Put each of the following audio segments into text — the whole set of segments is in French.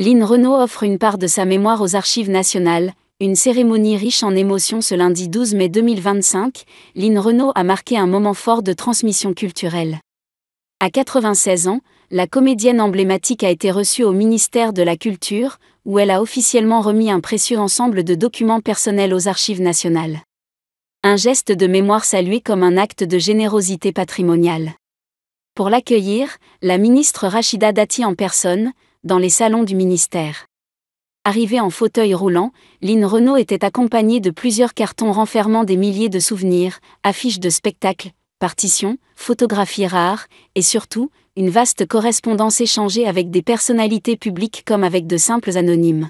Lynn Renault offre une part de sa mémoire aux Archives nationales. Une cérémonie riche en émotions ce lundi 12 mai 2025, Lynn Renault a marqué un moment fort de transmission culturelle. À 96 ans, la comédienne emblématique a été reçue au ministère de la Culture, où elle a officiellement remis un précieux ensemble de documents personnels aux Archives nationales. Un geste de mémoire salué comme un acte de générosité patrimoniale. Pour l'accueillir, la ministre Rachida Dati en personne, dans les salons du ministère. Arrivée en fauteuil roulant, Lynn Renault était accompagnée de plusieurs cartons renfermant des milliers de souvenirs, affiches de spectacles, partitions, photographies rares, et surtout, une vaste correspondance échangée avec des personnalités publiques comme avec de simples anonymes.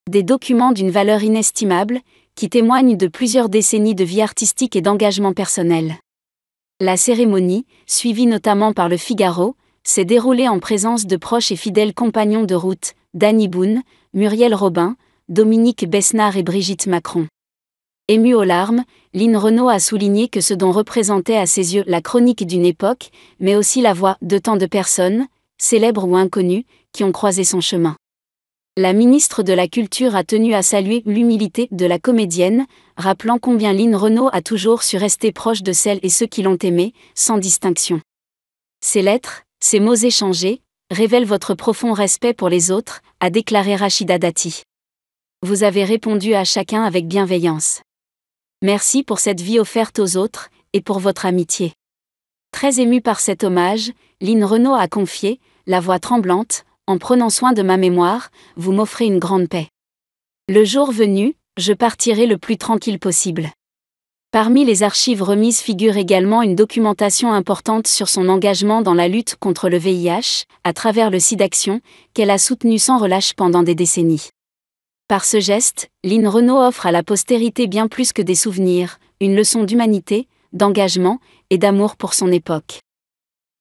Des documents d'une valeur inestimable, qui témoignent de plusieurs décennies de vie artistique et d'engagement personnel. La cérémonie, suivie notamment par Le Figaro, s'est déroulée en présence de proches et fidèles compagnons de route, Danny Boone, Muriel Robin, Dominique Besnard et Brigitte Macron. Émue aux larmes, Lynn Renault a souligné que ce don représentait à ses yeux la chronique d'une époque, mais aussi la voix de tant de personnes, célèbres ou inconnues, qui ont croisé son chemin. La ministre de la Culture a tenu à saluer l'humilité de la comédienne, rappelant combien Lynn Renault a toujours su rester proche de celles et ceux qui l'ont aimée, sans distinction. Ces lettres, ces mots échangés, révèlent votre profond respect pour les autres, a déclaré Rachida Dati. Vous avez répondu à chacun avec bienveillance. Merci pour cette vie offerte aux autres, et pour votre amitié. Très émue par cet hommage, Lynn Renault a confié, la voix tremblante, en prenant soin de ma mémoire, vous m'offrez une grande paix. Le jour venu, je partirai le plus tranquille possible. Parmi les archives remises figure également une documentation importante sur son engagement dans la lutte contre le VIH, à travers le SIDAction, qu'elle a soutenu sans relâche pendant des décennies. Par ce geste, Lynn Renault offre à la postérité bien plus que des souvenirs, une leçon d'humanité, d'engagement et d'amour pour son époque.